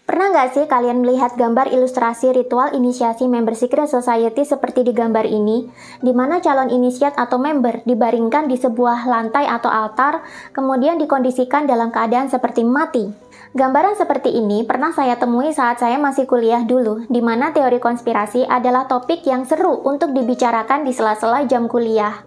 Pernah nggak sih kalian melihat gambar ilustrasi ritual inisiasi member secret society seperti di gambar ini, di mana calon inisiat atau member dibaringkan di sebuah lantai atau altar, kemudian dikondisikan dalam keadaan seperti mati? Gambaran seperti ini pernah saya temui saat saya masih kuliah dulu, di mana teori konspirasi adalah topik yang seru untuk dibicarakan di sela-sela jam kuliah.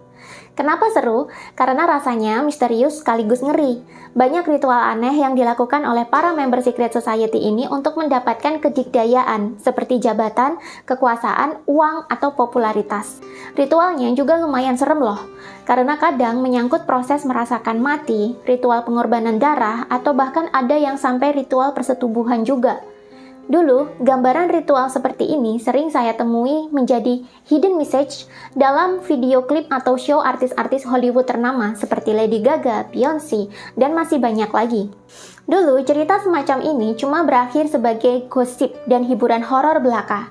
Kenapa seru? Karena rasanya misterius sekaligus ngeri. Banyak ritual aneh yang dilakukan oleh para member secret society ini untuk mendapatkan kedikdayaan, seperti jabatan, kekuasaan, uang, atau popularitas. Ritualnya juga lumayan serem loh, karena kadang menyangkut proses merasakan mati, ritual pengorbanan darah, atau bahkan ada yang sampai ritual persetubuhan juga. Dulu, gambaran ritual seperti ini sering saya temui menjadi hidden message dalam video klip atau show artis-artis Hollywood ternama seperti Lady Gaga, Beyonce, dan masih banyak lagi. Dulu, cerita semacam ini cuma berakhir sebagai gosip dan hiburan horor belaka.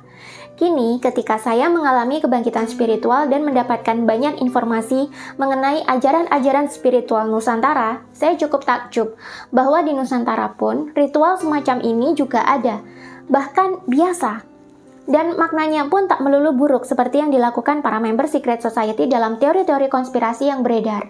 Kini, ketika saya mengalami kebangkitan spiritual dan mendapatkan banyak informasi mengenai ajaran-ajaran spiritual Nusantara, saya cukup takjub bahwa di Nusantara pun ritual semacam ini juga ada, bahkan biasa. Dan maknanya pun tak melulu buruk seperti yang dilakukan para member secret society dalam teori-teori konspirasi yang beredar.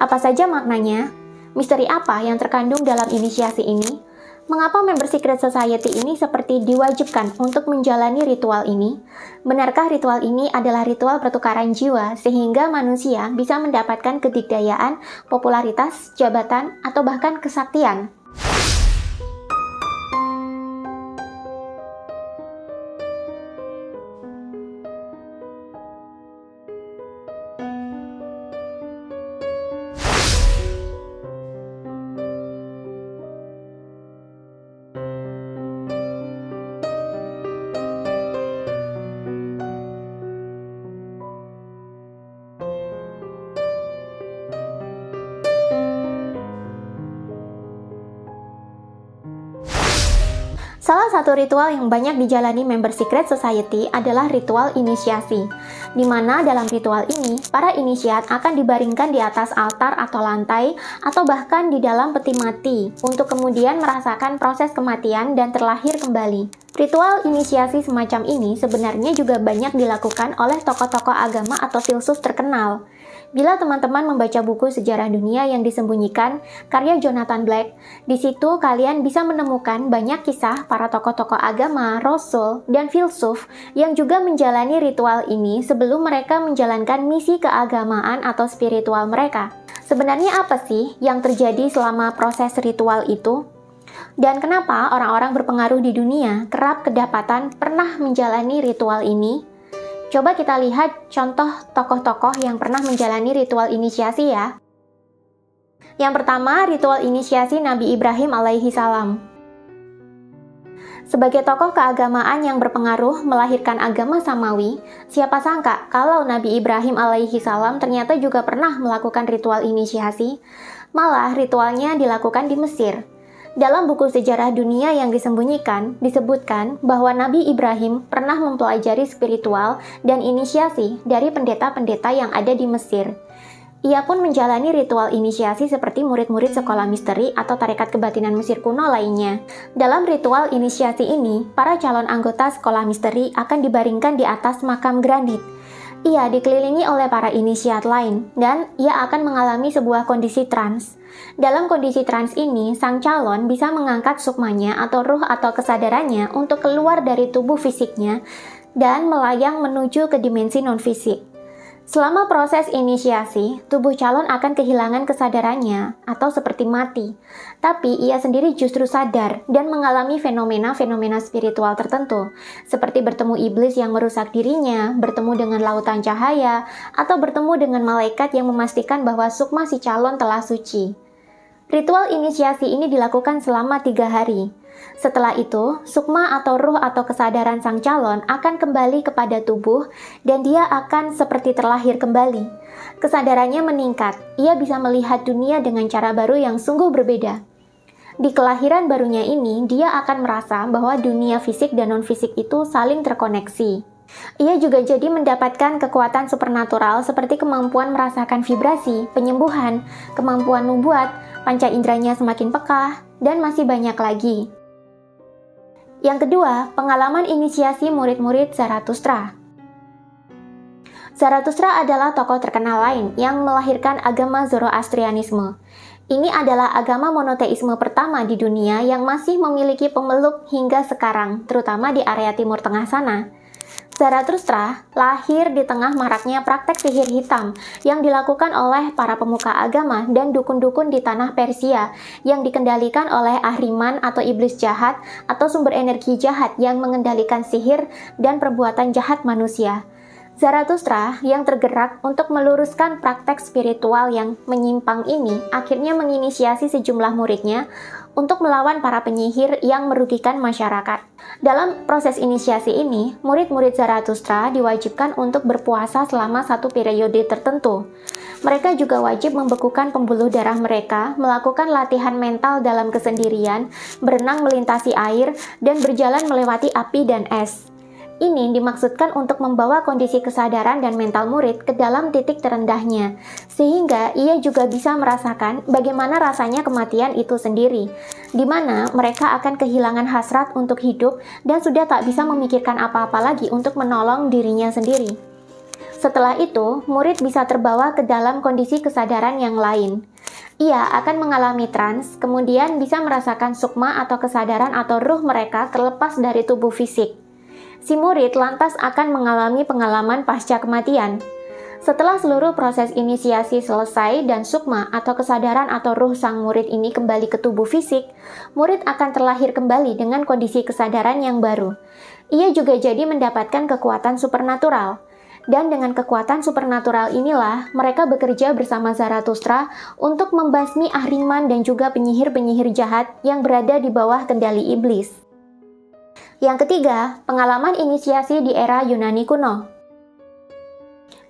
Apa saja maknanya? Misteri apa yang terkandung dalam inisiasi ini? Mengapa member secret society ini seperti diwajibkan untuk menjalani ritual ini? Benarkah ritual ini adalah ritual pertukaran jiwa sehingga manusia bisa mendapatkan kedikdayaan, popularitas, jabatan, atau bahkan kesaktian? Salah satu ritual yang banyak dijalani member secret society adalah ritual inisiasi, di mana dalam ritual ini, para inisiat akan dibaringkan di atas altar atau lantai, atau bahkan di dalam peti mati, untuk kemudian merasakan proses kematian dan terlahir kembali. Ritual inisiasi semacam ini sebenarnya juga banyak dilakukan oleh tokoh-tokoh agama atau filsuf terkenal. Bila teman-teman membaca buku Sejarah Dunia yang Disembunyikan, karya Jonathan Black, di situ kalian bisa menemukan banyak kisah para tokoh-tokoh agama, rasul, dan filsuf yang juga menjalani ritual ini sebelum mereka menjalankan misi keagamaan atau spiritual mereka. Sebenarnya apa sih yang terjadi selama proses ritual itu? Dan kenapa orang-orang berpengaruh di dunia kerap kedapatan pernah menjalani ritual ini? Coba kita lihat contoh tokoh-tokoh yang pernah menjalani ritual inisiasi ya. Yang pertama, ritual inisiasi Nabi Ibrahim alaihi salam. Sebagai tokoh keagamaan yang berpengaruh melahirkan agama Samawi, siapa sangka kalau Nabi Ibrahim alaihi salam ternyata juga pernah melakukan ritual inisiasi. Malah ritualnya dilakukan di Mesir. Dalam buku Sejarah Dunia yang Disembunyikan, disebutkan bahwa Nabi Ibrahim pernah mempelajari spiritual dan inisiasi dari pendeta-pendeta yang ada di Mesir. Ia pun menjalani ritual inisiasi seperti murid-murid sekolah misteri atau tarekat kebatinan Mesir kuno lainnya. Dalam ritual inisiasi ini, para calon anggota sekolah misteri akan dibaringkan di atas makam granit. Ia dikelilingi oleh para inisiat lain, dan ia akan mengalami sebuah kondisi trans. Dalam kondisi trans ini, sang calon bisa mengangkat sukmanya atau ruh atau kesadarannya untuk keluar dari tubuh fisiknya dan melayang menuju ke dimensi non-fisik. Selama proses inisiasi, tubuh calon akan kehilangan kesadarannya atau seperti mati. Tapi ia sendiri justru sadar dan mengalami fenomena-fenomena spiritual tertentu, seperti bertemu iblis yang merusak dirinya, bertemu dengan lautan cahaya, atau bertemu dengan malaikat yang memastikan bahwa sukma si calon telah suci. Ritual inisiasi ini dilakukan selama 3 hari. Setelah itu, sukma atau ruh atau kesadaran sang calon akan kembali kepada tubuh dan dia akan seperti terlahir kembali. Kesadarannya meningkat, ia bisa melihat dunia dengan cara baru yang sungguh berbeda. Di kelahiran barunya ini, dia akan merasa bahwa dunia fisik dan non-fisik itu saling terkoneksi. Ia juga jadi mendapatkan kekuatan supernatural seperti kemampuan merasakan vibrasi, penyembuhan, kemampuan nubuat, panca inderanya semakin peka, dan masih banyak lagi. Yang kedua, pengalaman inisiasi murid-murid Zarathustra. Zarathustra adalah tokoh terkenal lain yang melahirkan agama Zoroastrianisme. Ini adalah agama monoteisme pertama di dunia yang masih memiliki pemeluk hingga sekarang, terutama di area Timur Tengah sana. Zarathustra lahir di tengah maraknya praktek sihir hitam yang dilakukan oleh para pemuka agama dan dukun-dukun di tanah Persia yang dikendalikan oleh Ahriman atau iblis jahat atau sumber energi jahat yang mengendalikan sihir dan perbuatan jahat manusia. Zarathustra yang tergerak untuk meluruskan praktek spiritual yang menyimpang ini akhirnya menginisiasi sejumlah muridnya untuk melawan para penyihir yang merugikan masyarakat. Dalam proses inisiasi ini, murid-murid Zarathustra diwajibkan untuk berpuasa selama satu periode tertentu. Mereka juga wajib membekukan pembuluh darah mereka, melakukan latihan mental dalam kesendirian, berenang melintasi air, dan berjalan melewati api dan es. Ini dimaksudkan untuk membawa kondisi kesadaran dan mental murid ke dalam titik terendahnya, sehingga ia juga bisa merasakan bagaimana rasanya kematian itu sendiri, di mana mereka akan kehilangan hasrat untuk hidup dan sudah tak bisa memikirkan apa-apa lagi untuk menolong dirinya sendiri. Setelah itu, murid bisa terbawa ke dalam kondisi kesadaran yang lain. Ia akan mengalami trans, kemudian bisa merasakan sukma atau kesadaran atau ruh mereka terlepas dari tubuh fisik. Si murid lantas akan mengalami pengalaman pasca kematian. Setelah seluruh proses inisiasi selesai dan sukma atau kesadaran atau ruh sang murid ini kembali ke tubuh fisik, murid akan terlahir kembali dengan kondisi kesadaran yang baru. Ia juga jadi mendapatkan kekuatan supernatural. Dan dengan kekuatan supernatural inilah mereka bekerja bersama Zarathustra untuk membasmi Ahriman dan juga penyihir-penyihir jahat yang berada di bawah kendali iblis. Yang ketiga, pengalaman inisiasi di era Yunani kuno.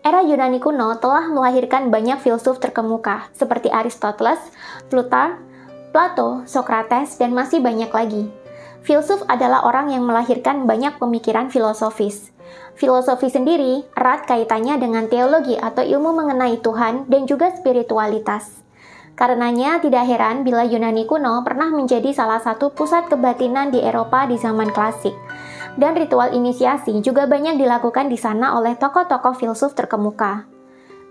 Era Yunani kuno telah melahirkan banyak filsuf terkemuka seperti Aristoteles, Plutarch, Plato, Socrates, dan masih banyak lagi. Filsuf adalah orang yang melahirkan banyak pemikiran filosofis. Filosofi sendiri erat kaitannya dengan teologi atau ilmu mengenai Tuhan dan juga spiritualitas. Karenanya tidak heran bila Yunani kuno pernah menjadi salah satu pusat kebatinan di Eropa di zaman klasik. Dan ritual inisiasi juga banyak dilakukan di sana oleh tokoh-tokoh filsuf terkemuka.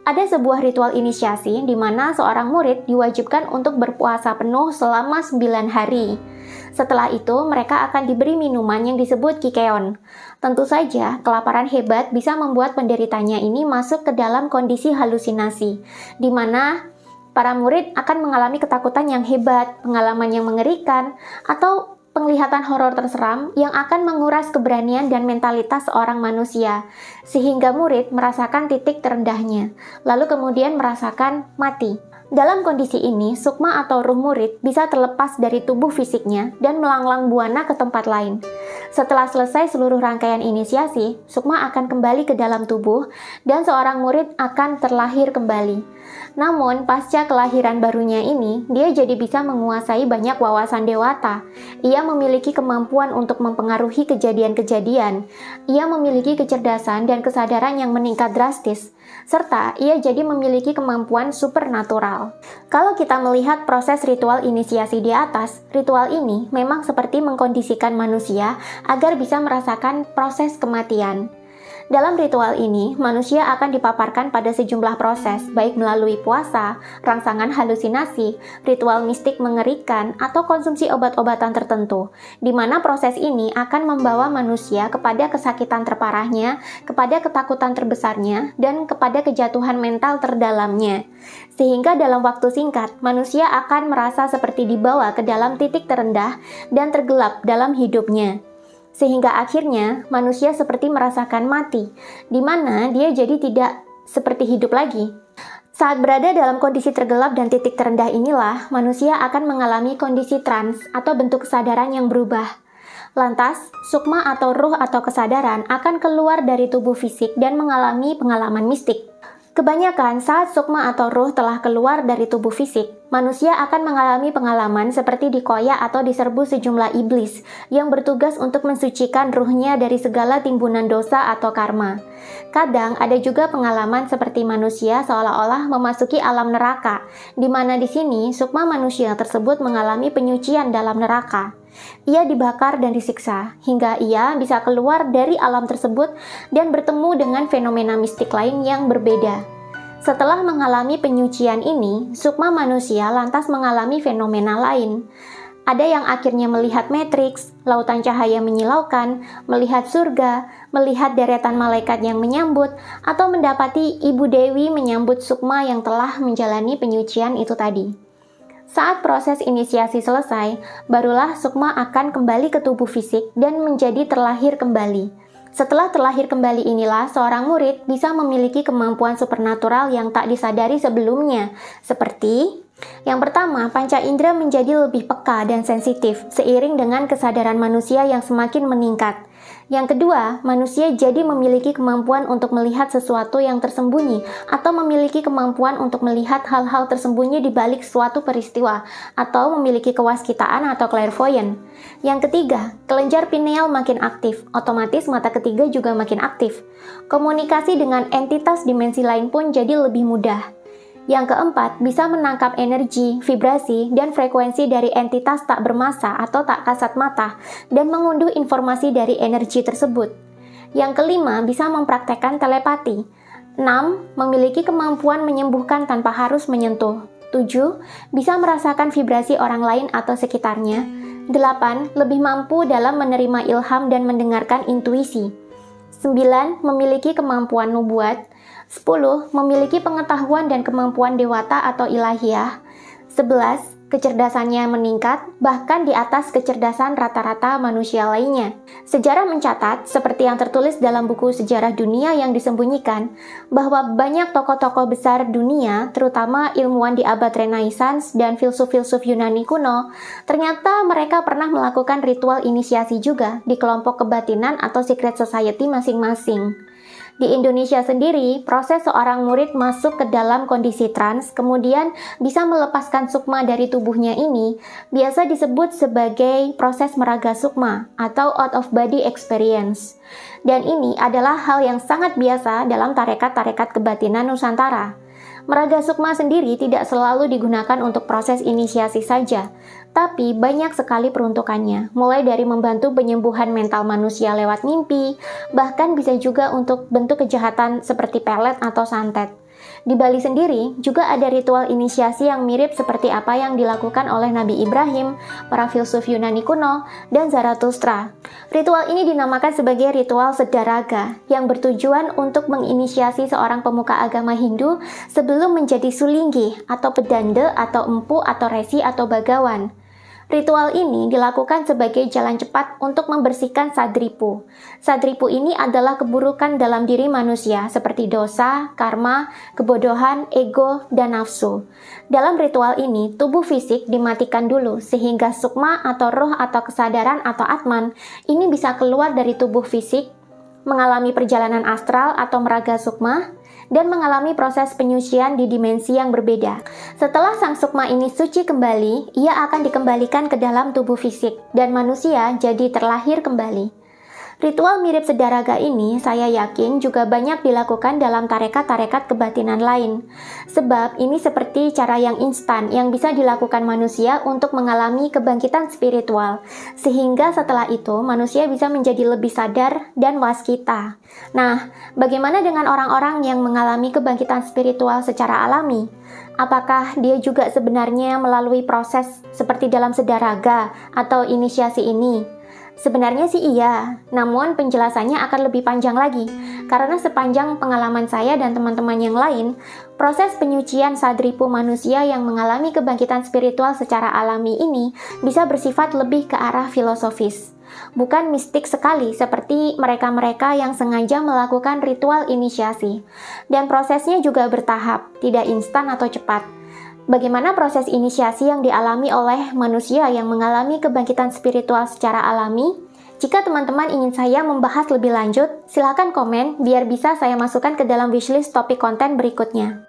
Ada sebuah ritual inisiasi di mana seorang murid diwajibkan untuk berpuasa penuh selama 9 hari. Setelah itu, mereka akan diberi minuman yang disebut kikeon. Tentu saja, kelaparan hebat bisa membuat penderitanya ini masuk ke dalam kondisi halusinasi, di mana para murid akan mengalami ketakutan yang hebat, pengalaman yang mengerikan, atau penglihatan horor terseram yang akan menguras keberanian dan mentalitas seorang manusia, sehingga murid merasakan titik terendahnya, lalu kemudian merasakan mati. Dalam kondisi ini, sukma atau ruh murid bisa terlepas dari tubuh fisiknya dan melanglang buana ke tempat lain. Setelah selesai seluruh rangkaian inisiasi, sukma akan kembali ke dalam tubuh dan seorang murid akan terlahir kembali. Namun, pasca kelahiran barunya ini, dia jadi bisa menguasai banyak wawasan dewata. Ia memiliki kemampuan untuk mempengaruhi kejadian-kejadian. Ia memiliki kecerdasan dan kesadaran yang meningkat drastis. Serta ia jadi memiliki kemampuan supernatural. Kalau kita melihat proses ritual inisiasi di atas, ritual ini memang seperti mengkondisikan manusia agar bisa merasakan proses kematian. Dalam ritual ini, manusia akan dipaparkan pada sejumlah proses, baik melalui puasa, rangsangan halusinasi, ritual mistik mengerikan, atau konsumsi obat-obatan tertentu, di mana proses ini akan membawa manusia kepada kesakitan terparahnya, kepada ketakutan terbesarnya, dan kepada kejatuhan mental terdalamnya. Sehingga dalam waktu singkat, manusia akan merasa seperti dibawa ke dalam titik terendah dan tergelap dalam hidupnya. Sehingga akhirnya manusia seperti merasakan mati, di mana dia jadi tidak seperti hidup lagi. Saat berada dalam kondisi tergelap dan titik terendah inilah, manusia akan mengalami kondisi trans atau bentuk kesadaran yang berubah. Lantas, sukma atau ruh atau kesadaran akan keluar dari tubuh fisik dan mengalami pengalaman mistik. Kebanyakan saat sukma atau ruh telah keluar dari tubuh fisik, manusia akan mengalami pengalaman seperti dikoyak atau diserbu sejumlah iblis yang bertugas untuk mensucikan ruhnya dari segala timbunan dosa atau karma. Kadang ada juga pengalaman seperti manusia seolah-olah memasuki alam neraka, di mana di sini sukma manusia tersebut mengalami penyucian dalam neraka. Ia dibakar dan disiksa, hingga ia bisa keluar dari alam tersebut dan bertemu dengan fenomena mistik lain yang berbeda. Setelah mengalami penyucian ini, sukma manusia lantas mengalami fenomena lain. Ada yang akhirnya melihat matriks, lautan cahaya menyilaukan, melihat surga, melihat deretan malaikat yang menyambut, atau mendapati Ibu Dewi menyambut sukma yang telah menjalani penyucian itu tadi. Saat proses inisiasi selesai, barulah sukma akan kembali ke tubuh fisik dan menjadi terlahir kembali. Setelah terlahir kembali inilah seorang murid bisa memiliki kemampuan supernatural yang tak disadari sebelumnya, seperti yang pertama, panca indera menjadi lebih peka dan sensitif seiring dengan kesadaran manusia yang semakin meningkat. Yang kedua, manusia jadi memiliki kemampuan untuk melihat sesuatu yang tersembunyi atau memiliki kemampuan untuk melihat hal-hal tersembunyi di balik suatu peristiwa atau memiliki kewaskitaan atau clairvoyant. Yang ketiga, kelenjar pineal makin aktif, otomatis mata ketiga juga makin aktif. Komunikasi dengan entitas dimensi lain pun jadi lebih mudah. Yang keempat, bisa menangkap energi, vibrasi, dan frekuensi dari entitas tak bermassa atau tak kasat mata dan mengunduh informasi dari energi tersebut. Yang kelima, bisa mempraktekkan telepati. 6. Memiliki kemampuan menyembuhkan tanpa harus menyentuh. 7. Bisa merasakan vibrasi orang lain atau sekitarnya. 8. Lebih mampu dalam menerima ilham dan mendengarkan intuisi. 9. Memiliki kemampuan nubuat. 10. Memiliki pengetahuan dan kemampuan dewata atau ilahiyah. 11. Kecerdasannya meningkat, bahkan di atas kecerdasan rata-rata manusia lainnya. Sejarah mencatat, seperti yang tertulis dalam buku Sejarah Dunia yang Disembunyikan, bahwa banyak tokoh-tokoh besar dunia, terutama ilmuwan di abad Renaissance dan filsuf-filsuf Yunani kuno, ternyata mereka pernah melakukan ritual inisiasi juga di kelompok kebatinan atau secret society masing-masing. Di Indonesia sendiri, proses seorang murid masuk ke dalam kondisi trans, kemudian bisa melepaskan sukma dari tubuhnya ini, biasa disebut sebagai proses meraga sukma atau out of body experience. Dan ini adalah hal yang sangat biasa dalam tarekat-tarekat kebatinan Nusantara. Meraga sukma sendiri tidak selalu digunakan untuk proses inisiasi saja, tapi banyak sekali peruntukannya, mulai dari membantu penyembuhan mental manusia lewat mimpi, bahkan bisa juga untuk bentuk kejahatan seperti pelet atau santet. Di Bali sendiri juga ada ritual inisiasi yang mirip seperti apa yang dilakukan oleh Nabi Ibrahim, para filsuf Yunani kuno, dan Zarathustra. Ritual ini dinamakan sebagai ritual sedaraga, yang bertujuan untuk menginisiasi seorang pemuka agama Hindu sebelum menjadi sulinggi atau pedanda atau empu atau resi atau bagawan. Ritual ini dilakukan sebagai jalan cepat untuk membersihkan sadripu. Sadripu ini adalah keburukan dalam diri manusia seperti dosa, karma, kebodohan, ego, dan nafsu. Dalam ritual ini, tubuh fisik dimatikan dulu sehingga sukma atau roh atau kesadaran atau atman ini bisa keluar dari tubuh fisik, mengalami perjalanan astral atau meraga sukma, dan mengalami proses penyucian di dimensi yang berbeda. Setelah sang sukma ini suci kembali, ia akan dikembalikan ke dalam tubuh fisik, dan manusia jadi terlahir kembali. Ritual mirip sedaraga ini saya yakin juga banyak dilakukan dalam tarekat-tarekat kebatinan lain. Sebab ini seperti cara yang instan yang bisa dilakukan manusia untuk mengalami kebangkitan spiritual. Sehingga setelah itu manusia bisa menjadi lebih sadar dan waskita. Nah, bagaimana dengan orang-orang yang mengalami kebangkitan spiritual secara alami? Apakah dia juga sebenarnya melalui proses seperti dalam sedaraga atau inisiasi ini? Sebenarnya sih iya, namun penjelasannya akan lebih panjang lagi, karena sepanjang pengalaman saya dan teman-teman yang lain, proses penyucian sadripu manusia yang mengalami kebangkitan spiritual secara alami ini bisa bersifat lebih ke arah filosofis. Bukan mistik sekali seperti mereka-mereka yang sengaja melakukan ritual inisiasi. Dan prosesnya juga bertahap, tidak instan atau cepat. Bagaimana proses inisiasi yang dialami oleh manusia yang mengalami kebangkitan spiritual secara alami? Jika teman-teman ingin saya membahas lebih lanjut, silakan komen biar bisa saya masukkan ke dalam wishlist topik konten berikutnya.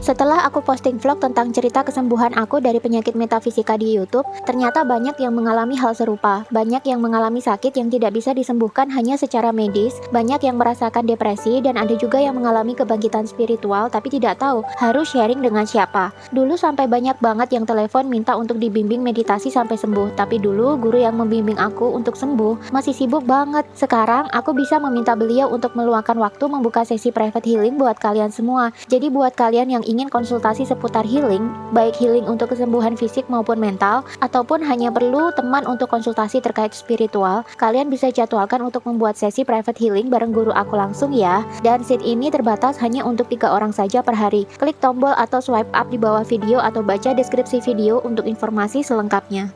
Setelah aku posting vlog tentang cerita kesembuhan aku dari penyakit metafisika di YouTube, ternyata banyak yang mengalami hal serupa. Banyak yang mengalami sakit yang tidak bisa disembuhkan hanya secara medis, banyak yang merasakan depresi, dan ada juga yang mengalami kebangkitan spiritual tapi tidak tahu harus sharing dengan siapa. Dulu sampai banyak banget yang telepon minta untuk dibimbing meditasi sampai sembuh, tapi dulu guru yang membimbing aku untuk sembuh masih sibuk banget. Sekarang aku bisa meminta beliau untuk meluangkan waktu membuka sesi private healing buat kalian semua. Jadi buat kalian yang ingin konsultasi seputar healing, baik healing untuk kesembuhan fisik maupun mental, ataupun hanya perlu teman untuk konsultasi terkait spiritual, kalian bisa jadwalkan untuk membuat sesi private healing bareng guru aku langsung ya. Dan seat ini terbatas hanya untuk 3 orang saja per hari. Klik tombol atau swipe up di bawah video atau baca deskripsi video untuk informasi selengkapnya.